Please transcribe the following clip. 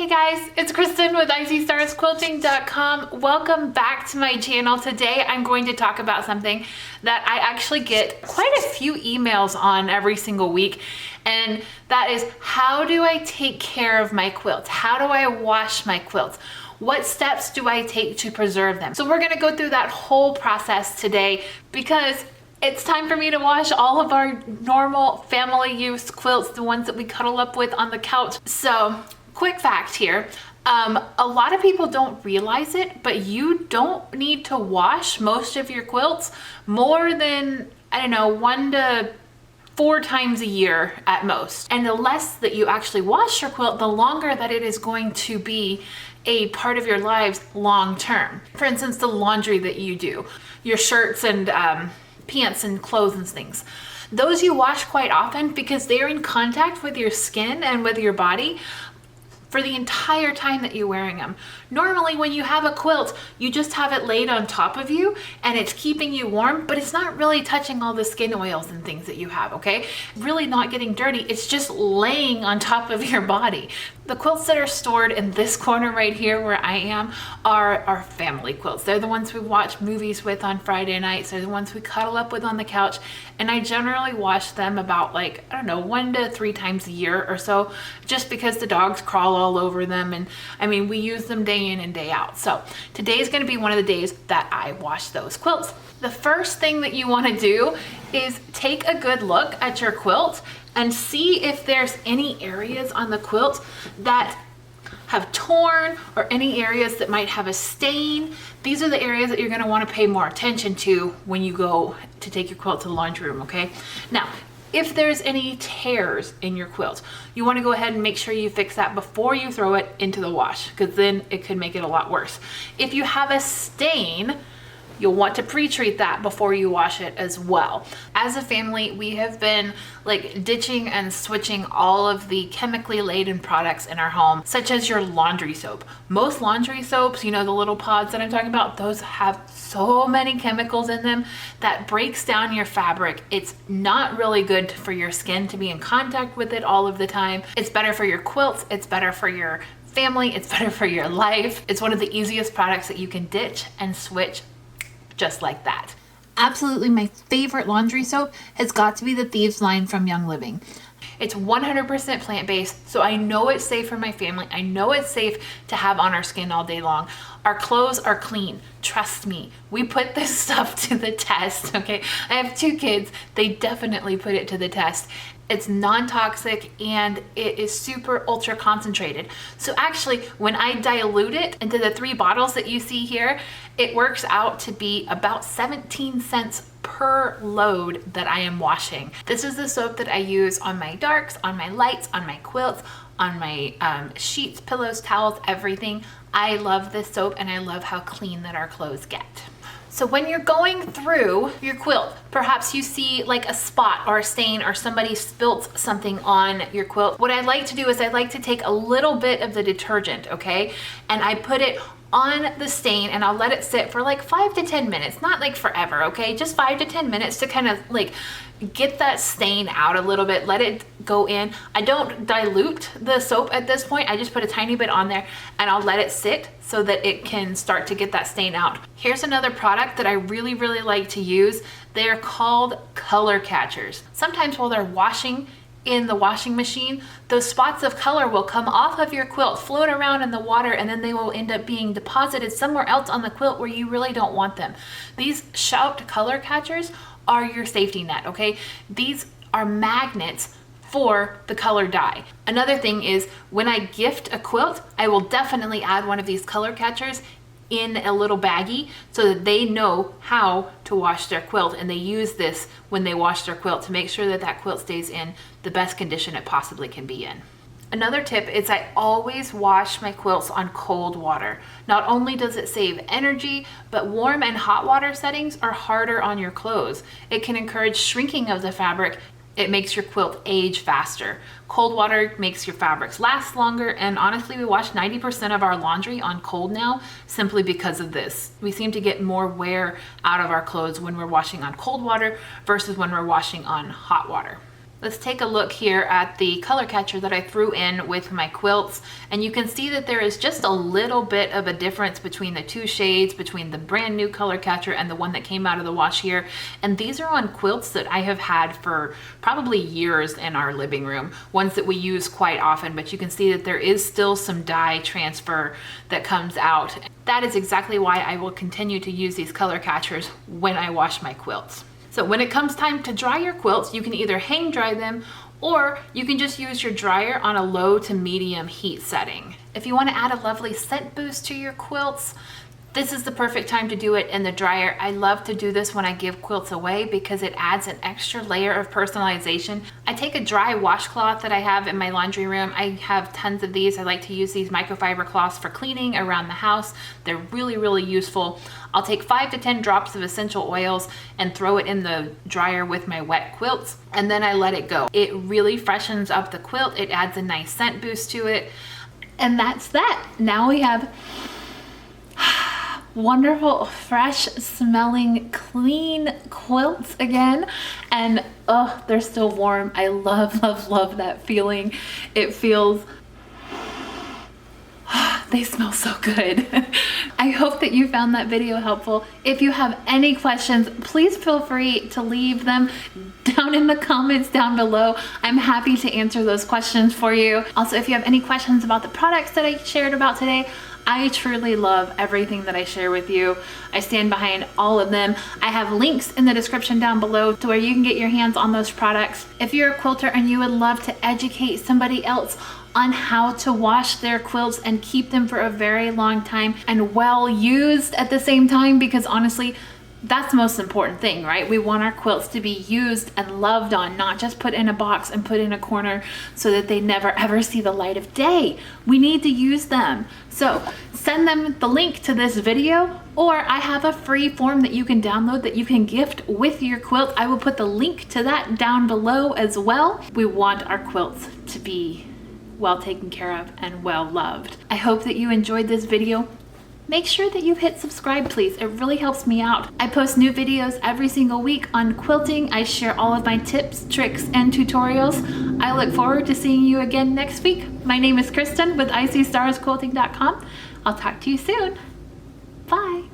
Hey guys, it's Kristen with ICStarsQuilting.com. Welcome back to my channel. Today I'm going to talk about something that I actually get quite a few emails on every single week, and that is, how do I take care of my quilts? How do I wash my quilts? What steps do I take to preserve them? So we're gonna go through that whole process today because it's time for me to wash all of our normal family use quilts, the ones that we cuddle up with on the couch. So quick fact here, a lot of people don't realize it, but you don't need to wash most of your quilts more than, I don't know, 1 to 4 times a year at most. And the less that you actually wash your quilt, the longer that it is going to be a part of your lives long term. For instance, the laundry that you do, your shirts and pants and clothes and things. Those you wash quite often because they're in contact with your skin and with your body for the entire time that you're wearing them. Normally when you have a quilt, you just have it laid on top of you and it's keeping you warm, but it's not really touching all the skin oils and things that you have, okay? Really not getting dirty, it's just laying on top of your body. The quilts that are stored in this corner right here where I am are our family quilts. They're the ones we watch movies with on Friday nights. They're the ones we cuddle up with on the couch. And I generally wash them about, like, I don't know, 1 to 3 times a year or so, just because the dogs crawl all over them. And I mean, we use them day in and day out. So today's gonna be one of the days that I wash those quilts. The first thing that you wanna do is take a good look at your quilt and see if there's any areas on the quilt that have torn or any areas that might have a stain. These are the areas that you're gonna wanna pay more attention to when you go to take your quilt to the laundry room, okay? Now, if there's any tears in your quilt, you wanna go ahead and make sure you fix that before you throw it into the wash, because then it could make it a lot worse. If you have a stain, you'll want to pre-treat that before you wash it as well. As a family, we have been like ditching and switching all of the chemically laden products in our home, such as your laundry soap. Most laundry soaps, you know, the little pods that I'm talking about, those have so many chemicals in them that breaks down your fabric. It's not really good for your skin to be in contact with it all of the time. It's better for your quilts, it's better for your family, it's better for your life. It's one of the easiest products that you can ditch and switch just like that. Absolutely my favorite laundry soap has got to be the Thieves line from Young Living. It's 100% plant-based, so I know it's safe for my family. I know it's safe to have on our skin all day long. Our clothes are clean. Trust me, we put this stuff to the test, okay? I have 2 kids. They definitely put it to the test. It's non-toxic and it is super ultra concentrated. So actually, when I dilute it into the 3 bottles that you see here, it works out to be about 17 cents per load that I am washing. This is the soap that I use on my darks, on my lights, on my quilts, on my sheets, pillows, towels, everything. I love this soap and I love how clean that our clothes get. So when you're going through your quilt, perhaps you see like a spot or a stain or somebody spilt something on your quilt. What I like to do is I like to take a little bit of the detergent, okay? And I put it on the stain and I'll let it sit for like 5 to 10 minutes, not like forever, okay? Just 5 to 10 minutes to kind of like get that stain out a little bit, let it go in. I don't dilute the soap at this point. I just put a tiny bit on there and I'll let it sit so that it can start to get that stain out. Here's another product that I really, really like to use. They're called color catchers. Sometimes while they're washing in the washing machine, those spots of color will come off of your quilt, float around in the water, and then they will end up being deposited somewhere else on the quilt where you really don't want them. These Shout color catchers are your safety net, okay? These are magnets for the color dye. Another thing is, when I gift a quilt, I will definitely add one of these color catchers in a little baggie so that they know how to wash their quilt, and they use this when they wash their quilt to make sure that that quilt stays in the best condition it possibly can be in. Another tip is I always wash my quilts on cold water. Not only does it save energy, but warm and hot water settings are harder on your clothes. It can encourage shrinking of the fabric. It makes your quilt age faster. Cold water makes your fabrics last longer, and honestly, we wash 90% of our laundry on cold now simply because of this. We seem to get more wear out of our clothes when we're washing on cold water versus when we're washing on hot water. Let's take a look here at the color catcher that I threw in with my quilts, and you can see that there is just a little bit of a difference between the two shades, between the brand new color catcher and the one that came out of the wash here. And these are on quilts that I have had for probably years in our living room, ones that we use quite often, but you can see that there is still some dye transfer that comes out. That is exactly why I will continue to use these color catchers when I wash my quilts. So when it comes time to dry your quilts, you can either hang dry them or you can just use your dryer on a low to medium heat setting. If you want to add a lovely scent boost to your quilts, this is the perfect time to do it in the dryer. I love to do this when I give quilts away because it adds an extra layer of personalization. I take a dry washcloth that I have in my laundry room. I have tons of these. I like to use these microfiber cloths for cleaning around the house. They're really, really useful. I'll take 5 to 10 drops of essential oils and throw it in the dryer with my wet quilts, and then I let it go. It really freshens up the quilt. It adds a nice scent boost to it. And that's that. Now we have wonderful, fresh smelling, clean quilts again. And oh, they're still warm. I love, love, love that feeling. It feels, they smell so good. I hope that you found that video helpful. If you have any questions, please feel free to leave them down in the comments down below. I'm happy to answer those questions for you. Also, if you have any questions about the products that I shared about today, I truly love everything that I share with you. I stand behind all of them. I have links in the description down below to where you can get your hands on those products. If you're a quilter and you would love to educate somebody else on how to wash their quilts and keep them for a very long time and well used at the same time, because honestly, that's the most important thing, right? We want our quilts to be used and loved on, not just put in a box and put in a corner so that they never ever see the light of day. We need to use them. So send them the link to this video, or I have a free form that you can download that you can gift with your quilt. I will put the link to that down below as well. We want our quilts to be well taken care of and well loved. I hope that you enjoyed this video. Make sure that you hit subscribe, please. It really helps me out. I post new videos every single week on quilting. I share all of my tips, tricks, and tutorials. I look forward to seeing you again next week. My name is Kristen with icystarsquilting.com. I'll talk to you soon. Bye.